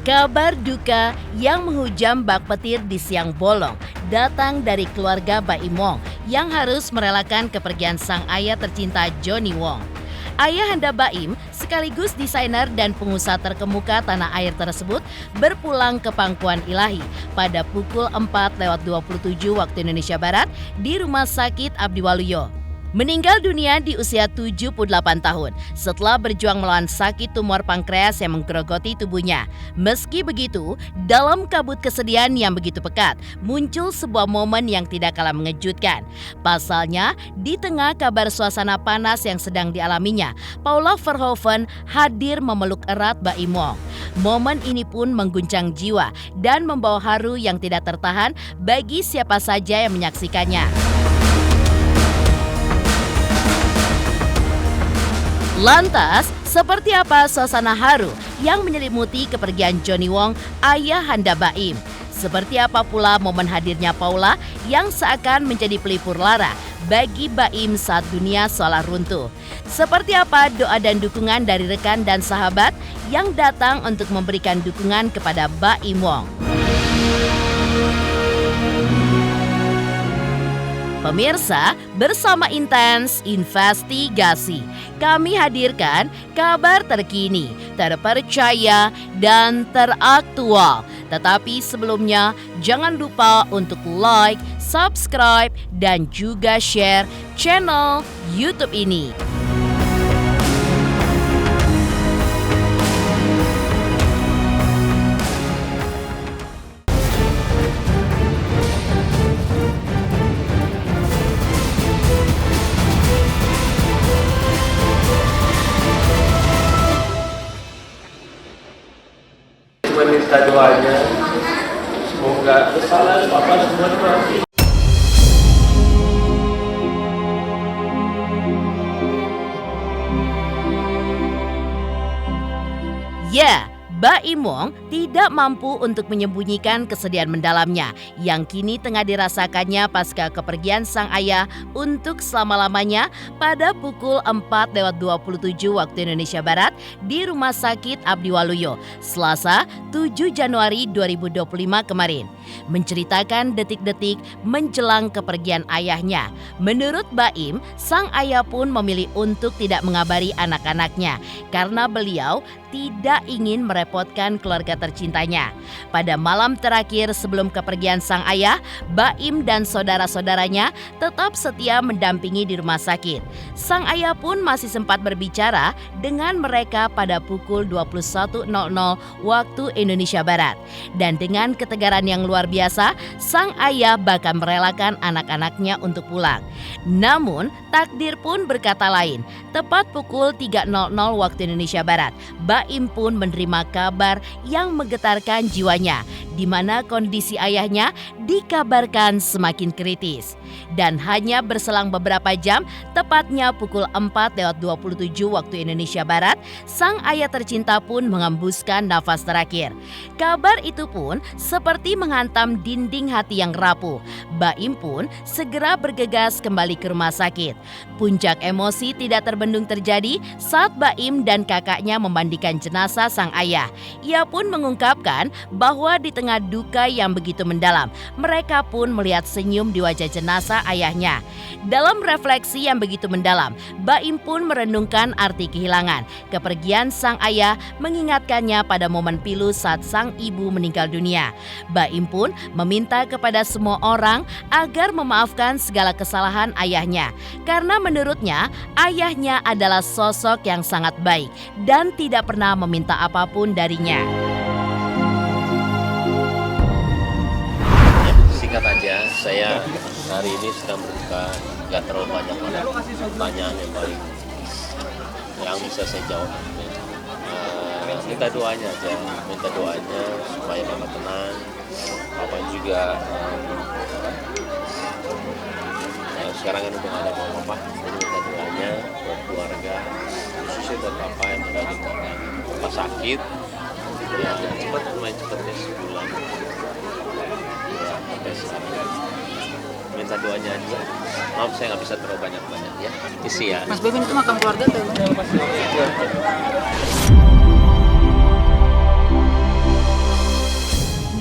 Kabar duka yang menghujam bak petir di siang bolong datang dari keluarga Baim Wong yang harus merelakan kepergian sang ayah tercinta Johnny Wong. Ayahanda Baim, sekaligus desainer dan pengusaha terkemuka tanah air tersebut, berpulang ke pangkuan ilahi pada pukul 4:27 waktu Indonesia Barat di Rumah Sakit Abdi Waluyo. Meninggal dunia di usia 78 tahun setelah berjuang melawan sakit tumor pankreas yang menggerogoti tubuhnya. Meski begitu, dalam kabut kesedihan yang begitu pekat, muncul sebuah momen yang tidak kalah mengejutkan. Pasalnya, di tengah kabar suasana panas yang sedang dialaminya, Paula Verhoeven hadir memeluk erat Baim Wong. Momen ini pun mengguncang jiwa dan membawa haru yang tidak tertahan bagi siapa saja yang menyaksikannya. Lantas, seperti apa suasana haru yang menyelimuti kepergian Johnny Wong, ayahanda Baim? Seperti apa pula momen hadirnya Paula yang seakan menjadi pelipur lara bagi Baim saat dunia seolah runtuh? Seperti apa doa dan dukungan dari rekan dan sahabat yang datang untuk memberikan dukungan kepada Baim Wong? Pemirsa, bersama Intens Investigasi, kami hadirkan kabar terkini, terpercaya, dan teraktual. Tetapi sebelumnya, jangan lupa untuk like, subscribe, dan juga share channel YouTube ini. Minta doanya, semoga kesalahan Bapak semua dimaafkan. Ya, Baim Wong tidak mampu untuk menyembunyikan kesedihan mendalamnya yang kini tengah dirasakannya pasca kepergian sang ayah untuk selama-lamanya pada pukul 4:27 waktu Indonesia Barat di Rumah Sakit Abdi Waluyo, Selasa 7 Januari 2025 kemarin. Menceritakan detik-detik menjelang kepergian ayahnya. Menurut Baim, sang ayah pun memilih untuk tidak mengabari anak-anaknya karena beliau tidak ingin merepotkan keluarga tercintanya. Pada malam terakhir sebelum kepergian sang ayah, Baim dan saudara-saudaranya tetap setia mendampingi di rumah sakit. Sang ayah pun masih sempat berbicara dengan mereka pada pukul 21.00 waktu Indonesia Barat. Dan dengan ketegaran yang luar biasa, sang ayah bahkan merelakan anak-anaknya untuk pulang. Namun, takdir pun berkata lain. Tepat pukul 3.00 waktu Indonesia Barat, Baim pun menerima kabar yang menggetarkan jiwanya, di mana kondisi ayahnya dikabarkan semakin kritis. Dan hanya berselang beberapa jam, tepatnya pukul 4:27 waktu Indonesia Barat, sang ayah tercinta pun mengembuskan nafas terakhir. Kabar itu pun seperti menghantam dinding hati yang rapuh. Baim pun segera bergegas kembali ke rumah sakit. Puncak emosi tidak terbendung terjadi saat Baim dan kakaknya memandikan jenazah sang ayah. Ia pun mengungkapkan bahwa di tengah duka yang begitu mendalam, mereka pun melihat senyum di wajah jenazah ayahnya. Dalam refleksi yang begitu mendalam, Baim pun merenungkan arti kehilangan. Kepergian sang ayah mengingatkannya pada momen pilu saat sang ibu meninggal dunia. Baim pun meminta kepada semua orang agar memaafkan segala kesalahan ayahnya, karena menurutnya ayahnya adalah sosok yang sangat baik dan tidak pernah meminta apapun darinya. Singkat aja, saya hari ini sedang berduka, nggak terlalu banyak pertanyaan yang paling yang bisa saya jawab. Minta doanya aja, minta doanya supaya Bapak tenang, Bapak juga sekarang kan udah ada Bapak, minta doanya buat keluarga, khususnya buat Bapak yang ada di rumah sakit, ya cepat lumayan cepat ya sebulan. Minta doanya aja. Maaf saya nggak bisa terlalu banyak ya. Isi ya. Mas Baim itu makam keluarga atau?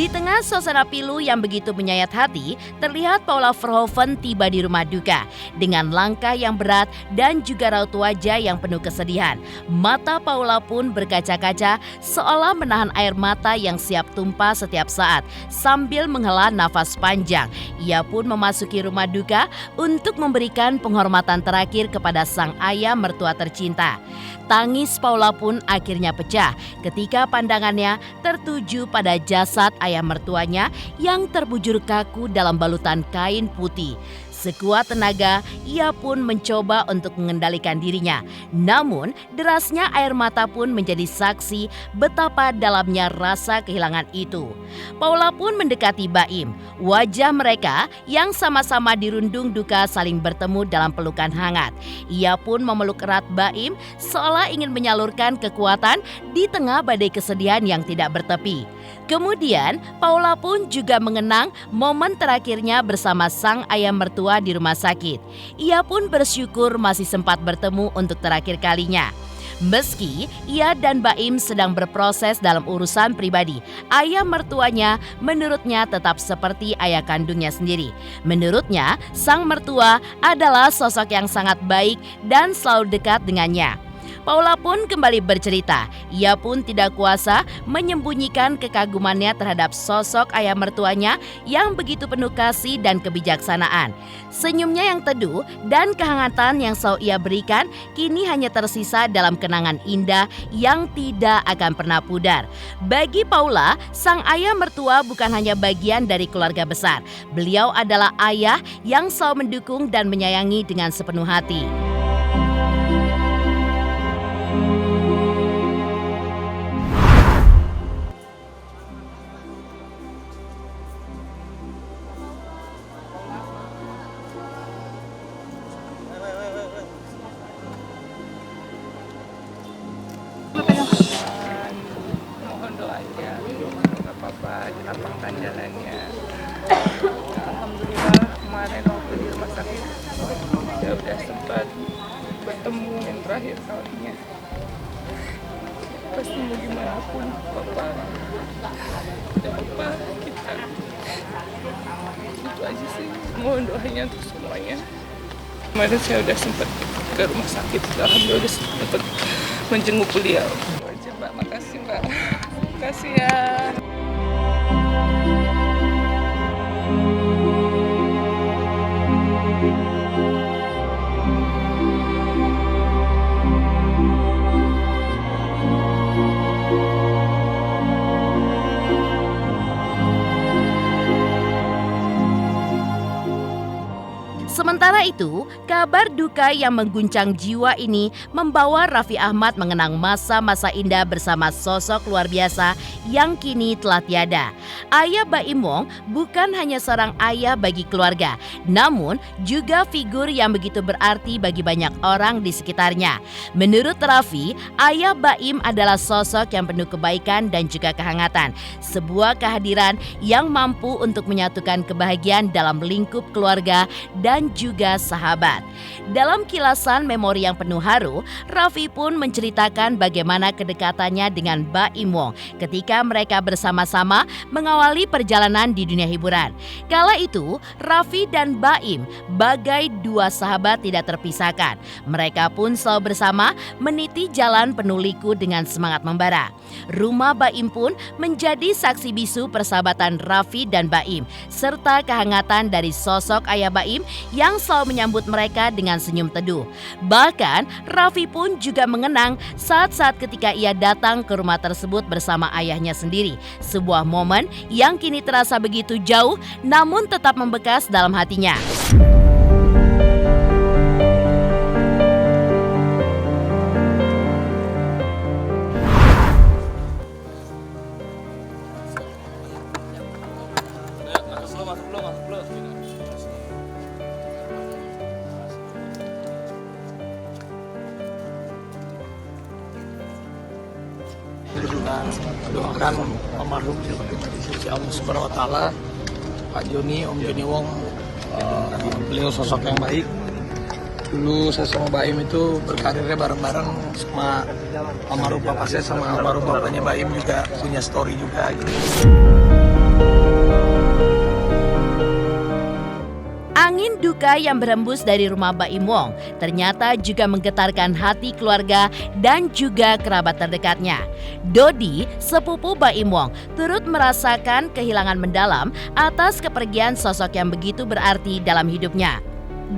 Di tengah suasana pilu yang begitu menyayat hati, terlihat Paula Verhoeven tiba di rumah duka dengan langkah yang berat dan juga raut wajah yang penuh kesedihan. Mata Paula pun berkaca-kaca seolah menahan air mata yang siap tumpah setiap saat sambil menghela nafas panjang. Ia pun memasuki rumah duka untuk memberikan penghormatan terakhir kepada sang ayah mertua tercinta. Tangis Paula pun akhirnya pecah ketika pandangannya tertuju pada jasad ayah mertuanya yang terbujur kaku dalam balutan kain putih. Sekuat tenaga, ia pun mencoba untuk mengendalikan dirinya. Namun, derasnya air mata pun menjadi saksi betapa dalamnya rasa kehilangan itu. Paula pun mendekati Baim. Wajah mereka yang sama-sama dirundung duka saling bertemu dalam pelukan hangat. Ia pun memeluk erat Baim seolah ingin menyalurkan kekuatan di tengah badai kesedihan yang tidak bertepi. Kemudian, Paula pun juga mengenang momen terakhirnya bersama sang ayah mertua di rumah sakit. Ia pun bersyukur masih sempat bertemu untuk terakhir kalinya. Meski ia dan Baim sedang berproses dalam urusan pribadi, ayah mertuanya menurutnya tetap seperti ayah kandungnya sendiri. Menurutnya, sang mertua adalah sosok yang sangat baik dan selalu dekat dengannya. Paula pun kembali bercerita, ia pun tidak kuasa menyembunyikan kekagumannya terhadap sosok ayah mertuanya yang begitu penuh kasih dan kebijaksanaan. Senyumnya yang teduh dan kehangatan yang selalu ia berikan kini hanya tersisa dalam kenangan indah yang tidak akan pernah pudar. Bagi Paula, sang ayah mertua bukan hanya bagian dari keluarga besar. Beliau adalah ayah yang selalu mendukung dan menyayangi dengan sepenuh hati. Mohon doanya, nggak apa-apa, dilapangkan jalannya. Alhamdulillah kemarin waktu di rumah sakit ya udah sempat bertemu yang terakhir kalinya. Pasti mau gimana pun, Bapak, tidak apa kita. Itu aja sih, mohon doanya untuk semuanya. Kemarin saya udah sempat ke rumah sakit, alhamdulillah udah sempat menjenguk beliau. Mbak, makasih Mbak, makasih ya. Sementara itu, kabar duka yang mengguncang jiwa ini membawa Raffi Ahmad mengenang masa-masa indah bersama sosok luar biasa yang kini telah tiada. Ayah Baim Wong bukan hanya seorang ayah bagi keluarga, namun juga figur yang begitu berarti bagi banyak orang di sekitarnya. Menurut Raffi, ayah Baim adalah sosok yang penuh kebaikan dan juga kehangatan. Sebuah kehadiran yang mampu untuk menyatukan kebahagiaan dalam lingkup keluarga dan juga sahabat. Dalam kilasan memori yang penuh haru, Raffi pun menceritakan bagaimana kedekatannya dengan Baim Wong ketika mereka bersama-sama mengawali perjalanan di dunia hiburan. Kala itu, Raffi dan Baim bagai dua sahabat tidak terpisahkan. Mereka pun selalu bersama meniti jalan penuh liku dengan semangat membara. Rumah Baim pun menjadi saksi bisu persahabatan Raffi dan Baim, serta kehangatan dari sosok ayah Baim yang selalu menyambut mereka dengan senyum teduh. Bahkan, Raffi pun juga mengenang saat-saat ketika ia datang ke rumah tersebut bersama ayahnya sendiri. Sebuah momen yang kini terasa begitu jauh, namun tetap membekas dalam hatinya. Juga doakan almarhum sisi Allah Subhanahu Wa Taala, Pak Joni, Om Joni Wong, beliau sosok yang baik. Dulu saya sama Baim itu berkarirnya bareng-bareng, sama almarhum papa saya sama almarhum bapaknya Baim juga punya story juga gitu. Angin duka yang berembus dari rumah Baim Wong ternyata juga menggetarkan hati keluarga dan juga kerabat terdekatnya. Dodi, sepupu Baim Wong, turut merasakan kehilangan mendalam atas kepergian sosok yang begitu berarti dalam hidupnya.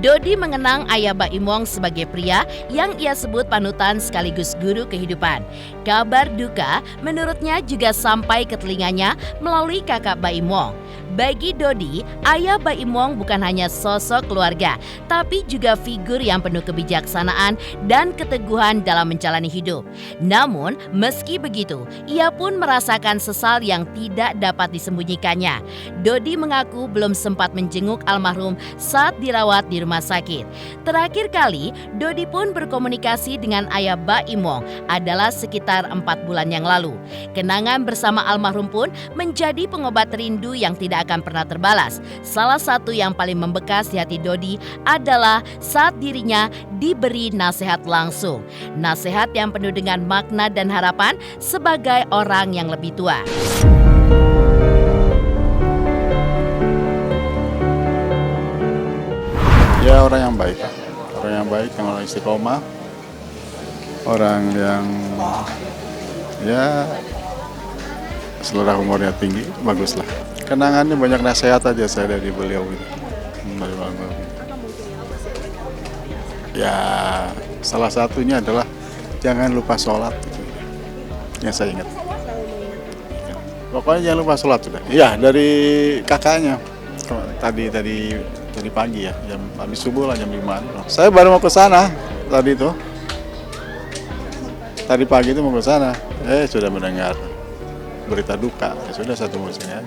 Dodi mengenang ayah Baim Wong sebagai pria yang ia sebut panutan sekaligus guru kehidupan. Kabar duka menurutnya juga sampai ke telinganya melalui kakak Baim Wong. Bagi Dodi, ayah Baim Wong bukan hanya sosok keluarga, tapi juga figur yang penuh kebijaksanaan dan keteguhan dalam menjalani hidup. Namun, meski begitu, ia pun merasakan sesal yang tidak dapat disembunyikannya. Dodi mengaku belum sempat menjenguk almarhum saat dirawat di rumah sakit. Terakhir kali, Dodi pun berkomunikasi dengan ayah Baim Wong adalah sekitar 4 bulan yang lalu. Kenangan bersama almarhum pun menjadi pengobat rindu yang tidak akan pernah terbalas. Salah satu yang paling membekas di hati Dodi adalah saat dirinya diberi nasihat langsung. Nasihat yang penuh dengan makna dan harapan sebagai orang yang lebih tua. Ya, orang yang baik, yang orang istiqomah, orang yang ya selera umurnya tinggi, baguslah. Kenangannya banyak nasihat aja saya dari beliau gitu. Ya, salah satunya adalah jangan lupa sholat. Yang saya ingat. Pokoknya jangan lupa sholat sudah. Iya, dari kakaknya. Tadi pagi ya, jam habis subuh lah jam 5. Saya baru mau ke sana tadi itu. Tadi pagi itu mau ke sana. Sudah mendengar berita duka. Ya sudah, satu musim aja.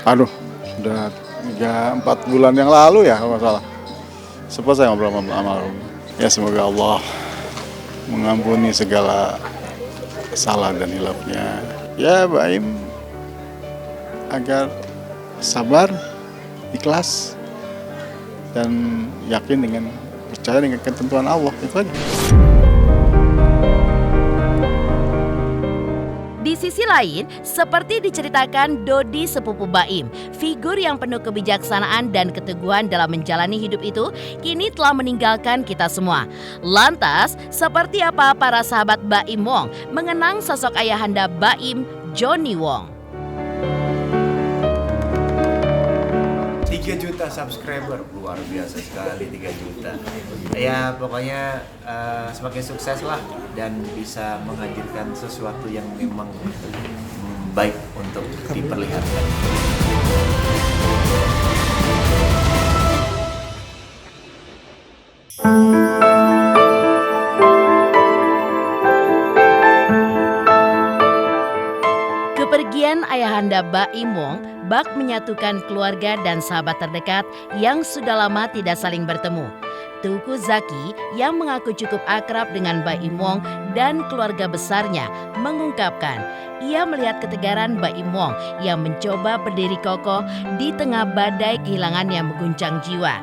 Aduh, udah 3-4 bulan yang lalu ya kalau nggak salah. Sempat saya ngobrol sama almarhum. Ya semoga Allah mengampuni segala salah dan hilafnya. Ya Baim agar sabar, ikhlas, dan yakin dengan percaya dengan ketentuan Allah, itu aja. Di sisi lain, seperti diceritakan Dodi sepupu Baim, figur yang penuh kebijaksanaan dan keteguhan dalam menjalani hidup itu kini telah meninggalkan kita semua. Lantas, seperti apa para sahabat Baim Wong mengenang sosok ayahanda Baim, Johnny Wong? 3 juta subscriber, luar biasa sekali 3 juta. Ya pokoknya semakin sukses lah dan bisa menghadirkan sesuatu yang memang baik untuk diperlihatkan. Kepergian ayahanda Baim Wong bak menyatukan keluarga dan sahabat terdekat yang sudah lama tidak saling bertemu. Teuku Zacky yang mengaku cukup akrab dengan Baim Wong dan keluarga besarnya mengungkapkan ia melihat ketegaran Baim Wong yang mencoba berdiri kokoh di tengah badai kehilangan yang mengguncang jiwa.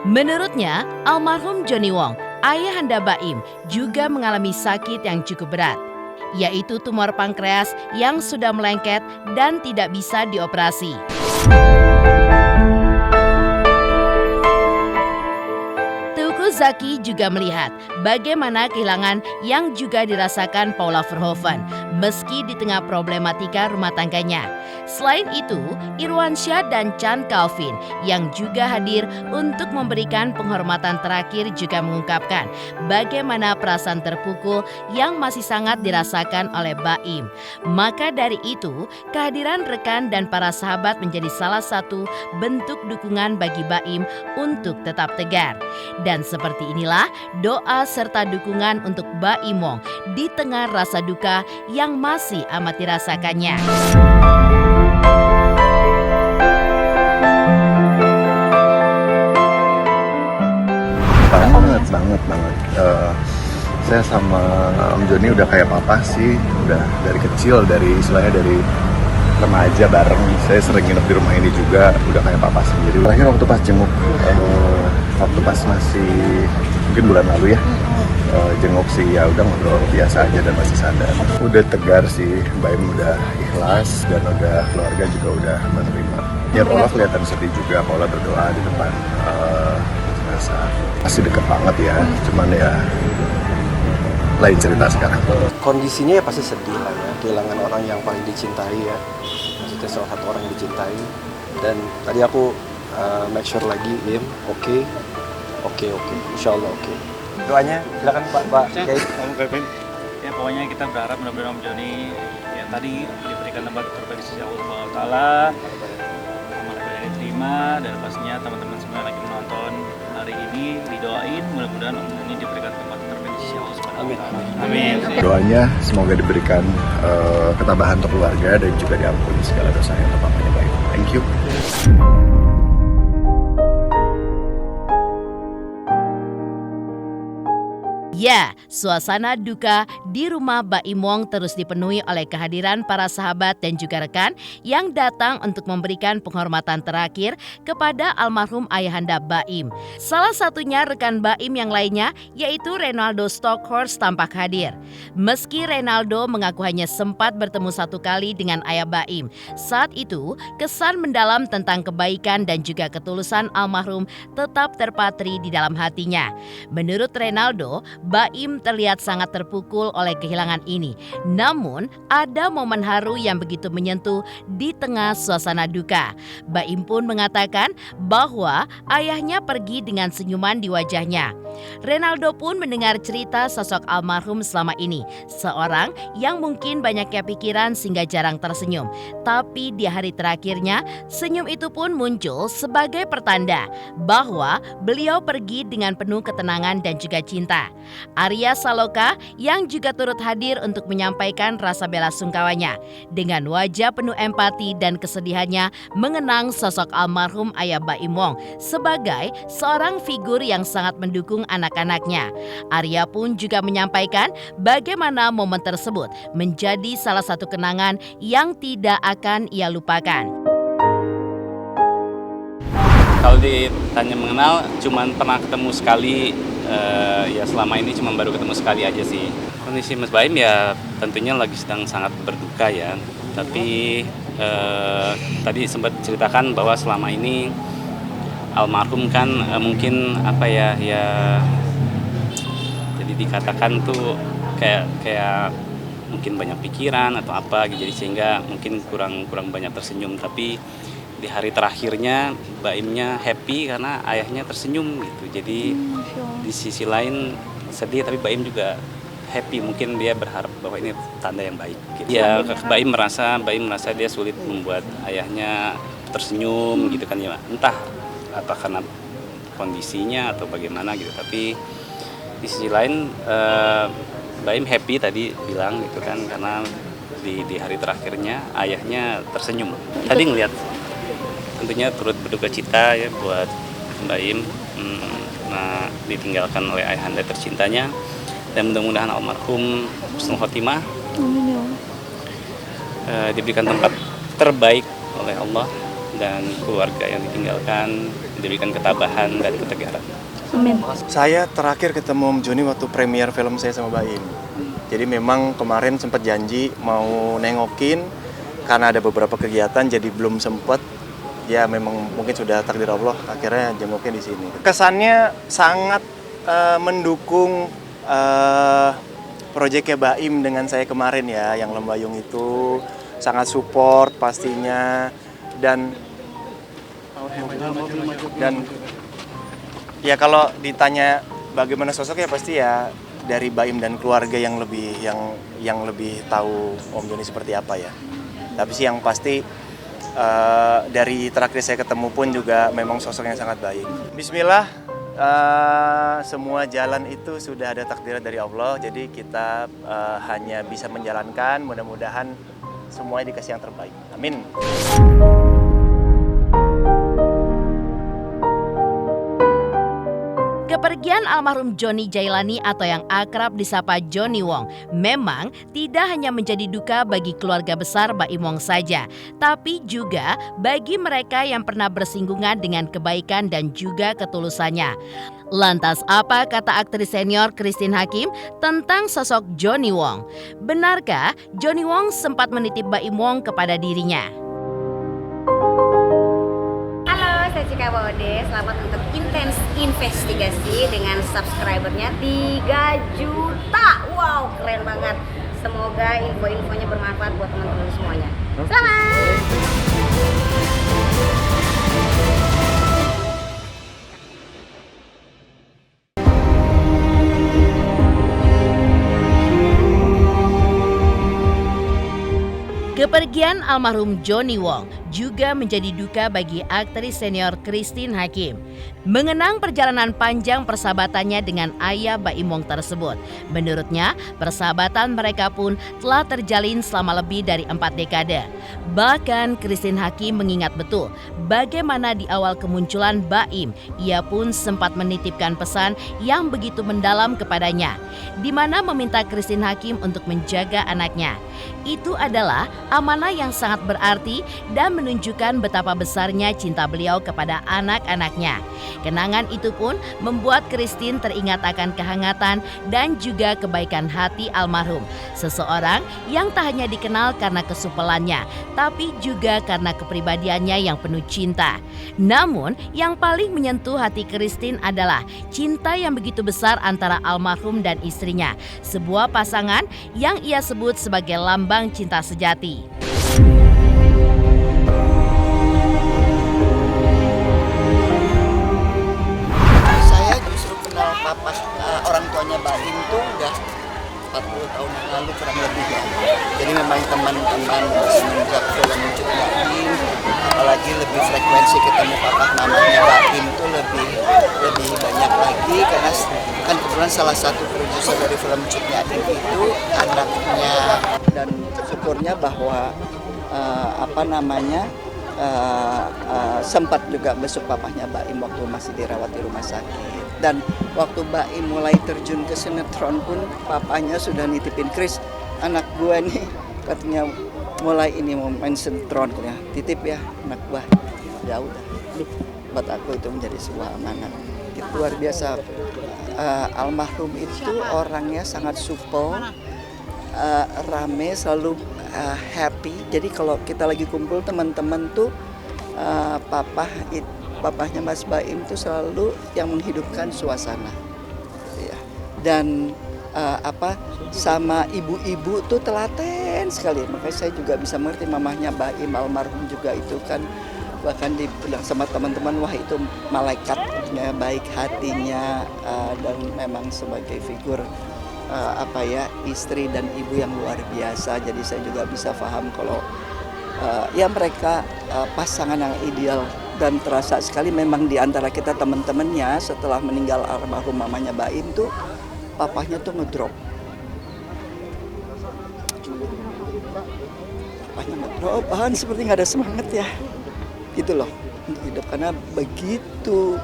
Menurutnya, almarhum Johnny Wong, ayahanda Baim, juga mengalami sakit yang cukup berat, yaitu tumor pankreas yang sudah melengket dan tidak bisa dioperasi. Teuku Zacky juga melihat bagaimana kehilangan yang juga dirasakan Paula Verhoeven meski di tengah problematika rumah tangganya. Selain itu, Irwansyah dan Chand Calvin yang juga hadir untuk memberikan penghormatan terakhir juga mengungkapkan bagaimana perasaan terpukul yang masih sangat dirasakan oleh Baim. Maka dari itu, kehadiran rekan dan para sahabat menjadi salah satu bentuk dukungan bagi Baim untuk tetap tegar. Dan seperti inilah doa serta dukungan untuk Baim Wong di tengah rasa duka yang masih amat dirasakannya. Banget. Saya sama Om Joni udah kayak papa sih, udah dari kecil, dari remaja bareng. Saya sering nginep di rumah ini juga, udah kayak papa sendiri. Terakhir waktu pas jenguk, waktu pas masih mungkin bulan lalu ya, jenguk sih ya udah ngobrol biasa aja dan masih sadar. Udah tegar sih, Mbak Im udah ikhlas dan udah keluarga juga udah menerima. Ya Paula kelihatan sedih juga, Paula berdoa di depan jenazah. Masih deket banget ya, cuman ya lain cerita sekarang. Kondisinya ya pasti sedih lah ya, kehilangan orang yang paling dicintai ya, maksudnya salah satu orang yang dicintai. Dan tadi aku make sure lagi, Im, oke, insya Allah oke. Doanya silakan Pak Kiai. Ya pokoknya kita berharap mudah-mudahan Om Joni yang tadi diberikan tempat terbaik di sisi Allah Taala, amanah yang diterima, dan pastinya teman-teman semua lagi menonton hari ini didoain mudah-mudahan Om Joni diberikan tempat terbaik di sisi Allah Subhanahu wa Taala. Amin. Doanya semoga diberikan ketabahan untuk keluarga dan juga diampuni segala dosa yang untuk papanya baik. Thank you. Ya, suasana duka di rumah Baim Wong terus dipenuhi oleh kehadiran para sahabat dan juga rekan yang datang untuk memberikan penghormatan terakhir kepada almarhum ayahanda Baim. Salah satunya rekan Baim yang lainnya yaitu Reynaldo Stockhorst tampak hadir. Meski Reynaldo mengaku hanya sempat bertemu satu kali dengan ayah Baim, saat itu kesan mendalam tentang kebaikan dan juga ketulusan almarhum tetap terpatri di dalam hatinya. Menurut Reynaldo, Baim terlihat sangat terpukul oleh kehilangan ini. Namun, ada momen haru yang begitu menyentuh di tengah suasana duka. Baim pun mengatakan bahwa ayahnya pergi dengan senyuman di wajahnya. Reynaldo pun mendengar cerita sosok almarhum selama ini, seorang yang mungkin banyaknya pikiran sehingga jarang tersenyum. Tapi di hari terakhirnya, senyum itu pun muncul sebagai pertanda bahwa beliau pergi dengan penuh ketenangan dan juga cinta. Arya Saloka yang juga turut hadir untuk menyampaikan rasa bela sungkawanya dengan wajah penuh empati dan kesedihannya mengenang sosok almarhum ayah Baim Wong sebagai seorang figur yang sangat mendukung anak-anaknya. Arya pun juga menyampaikan bagaimana momen tersebut menjadi salah satu kenangan yang tidak akan ia lupakan. Kalau ditanya mengenal, cuman pernah ketemu sekali, ya selama ini cuma baru ketemu sekali aja sih. Kondisi Mas Baim ya tentunya lagi sedang sangat berduka ya. Tapi tadi sempat ceritakan bahwa selama ini almarhum kan mungkin apa ya jadi dikatakan tuh kayak mungkin banyak pikiran atau apa gitu, jadi sehingga mungkin kurang banyak tersenyum. Tapi di hari terakhirnya Baimnya happy karena ayahnya tersenyum gitu. Jadi di sisi lain sedih tapi Baim juga happy, mungkin dia berharap bahwa ini tanda yang baik gitu. Ya Baim merasa dia sulit membuat ayahnya tersenyum gitu kan ya, entah apa karena kondisinya atau bagaimana gitu. Tapi di sisi lain Baim happy tadi bilang gitu kan, karena di hari terakhirnya ayahnya tersenyum. Tadi ngelihat tentunya turut berduka cita ya buat Baim, nah ditinggalkan oleh ayahanda tercintanya, dan mudah-mudahan almarhum husnul khotimah diberikan tempat terbaik oleh Allah, dan keluarga yang ditinggalkan diberikan ketabahan dan ketegaran. Amin. Saya terakhir ketemu Om Joni waktu premier film saya sama Baim. Jadi memang kemarin sempat janji mau nengokin, karena ada beberapa kegiatan jadi belum sempat. Ya memang mungkin sudah takdir Allah, akhirnya jenguknya di sini. Kesannya sangat mendukung proyeknya Baim dengan saya kemarin ya, yang Lembayung itu sangat support pastinya, dan ya kalau ditanya bagaimana sosoknya pasti ya dari Baim dan keluarga yang lebih tahu Om Joni seperti apa ya. Tapi sih yang pasti dari terakhir saya ketemu pun juga memang sosok yang sangat baik. Bismillah, semua jalan itu sudah ada takdir dari Allah, jadi kita hanya bisa menjalankan, mudah-mudahan semuanya dikasih yang terbaik. Amin. Kepergian almarhum Johnny Jailani atau yang akrab disapa Johnny Wong memang tidak hanya menjadi duka bagi keluarga besar Baim Wong saja, tapi juga bagi mereka yang pernah bersinggungan dengan kebaikan dan juga ketulusannya. Lantas apa kata aktris senior Christine Hakim tentang sosok Johnny Wong? Benarkah Johnny Wong sempat menitip Baim Wong kepada dirinya? Halo, saya Cika Bode. Selamat untuk Intens Investigasi dengan subscribernya 3 juta. Wow, keren banget. Semoga info-infonya bermanfaat buat teman-teman semuanya. Selamat! Kepergian almarhum Johnny Wong juga menjadi duka bagi aktris senior Christine Hakim. Mengenang perjalanan panjang persahabatannya dengan ayah Baim Wong tersebut. Menurutnya, persahabatan mereka pun telah terjalin selama lebih dari 4 dekade. Bahkan Christine Hakim mengingat betul bagaimana di awal kemunculan Baim, ia pun sempat menitipkan pesan yang begitu mendalam kepadanya, di mana meminta Christine Hakim untuk menjaga anaknya. Itu adalah amanah yang sangat berarti dan menunjukkan betapa besarnya cinta beliau kepada anak-anaknya. Kenangan itu pun membuat Christine teringat akan kehangatan dan juga kebaikan hati almarhum. Seseorang yang tak hanya dikenal karena kesupelannya, tapi juga karena kepribadiannya yang penuh cinta. Namun, yang paling menyentuh hati Christine adalah cinta yang begitu besar antara almarhum dan istrinya. Sebuah pasangan yang ia sebut sebagai lambang cinta sejati. Saya justru kenal papa orang tuanya Baim tuh udah 40 tahun yang lalu kurang lebih ya. Jadi memang teman-teman semenjak film Cut Nyadim, apalagi lebih frekuensi ketemu papa mamanya Baim tuh lebih banyak lagi karena kan kebetulan salah satu produser dari film Cut Nyadim itu anaknya, dan syukurnya bahwa sempat juga besok papahnya Baim waktu masih dirawat di rumah sakit. Dan waktu Baim mulai terjun ke sinetron pun papanya sudah nitipin, Chris, anak gua nih katanya mulai ini mau main sinetron, katanya titip ya anak gua. Ya udah, buat aku itu menjadi sebuah amanat. Itu luar biasa. Almarhum itu orangnya sangat supel, rame, selalu happy. Jadi kalau kita lagi kumpul teman-teman tuh papahnya Mas Baim tuh selalu yang menghidupkan suasana. Ya. Dan sama ibu-ibu tuh telaten sekali. Makanya saya juga bisa mengerti mamahnya Baim almarhum juga itu kan bahkan dibilang sama teman-teman, wah itu malaikat, baik hatinya dan memang sebagai figur istri dan ibu yang luar biasa. Jadi saya juga bisa paham kalau ya mereka pasangan yang ideal, dan terasa sekali memang di antara kita teman-temannya setelah meninggal almarhum mamanya Baim tuh papahnya tuh ngedrop. Papahnya ngedrop, seperti nggak ada semangat ya. Gitu loh untuk hidup, karena begitu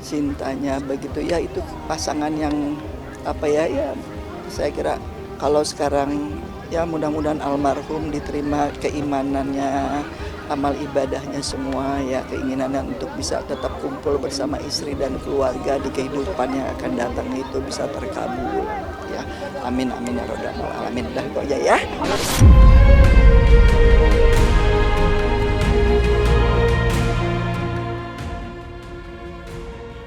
cintanya, begitu ya, itu pasangan yang ya saya kira kalau sekarang ya mudah-mudahan almarhum diterima keimanannya, amal ibadahnya semua ya, keinginannya untuk bisa tetap kumpul bersama istri dan keluarga di kehidupan yang akan datang itu bisa terkabul ya. Amin amin ya rabbal alamin. Dah kok ya.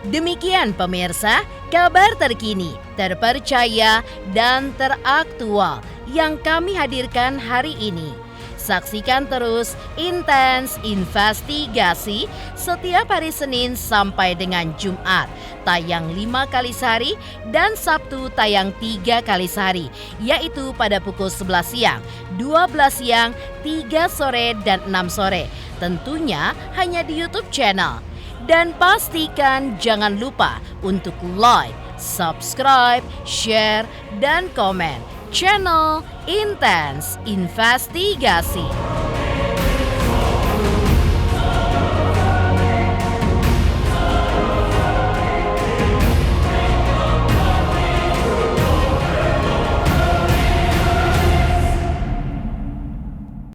Demikian pemirsa, kabar terkini, terpercaya, dan teraktual yang kami hadirkan hari ini. Saksikan terus Intens Investigasi setiap hari Senin sampai dengan Jumat, tayang 5 kali sehari, dan Sabtu tayang 3 kali sehari, yaitu pada pukul 11 siang, 12 siang, 3 sore, dan 6 sore. Tentunya hanya di YouTube channel. Dan pastikan jangan lupa untuk like, subscribe, share, dan komen channel Intens Investigasi.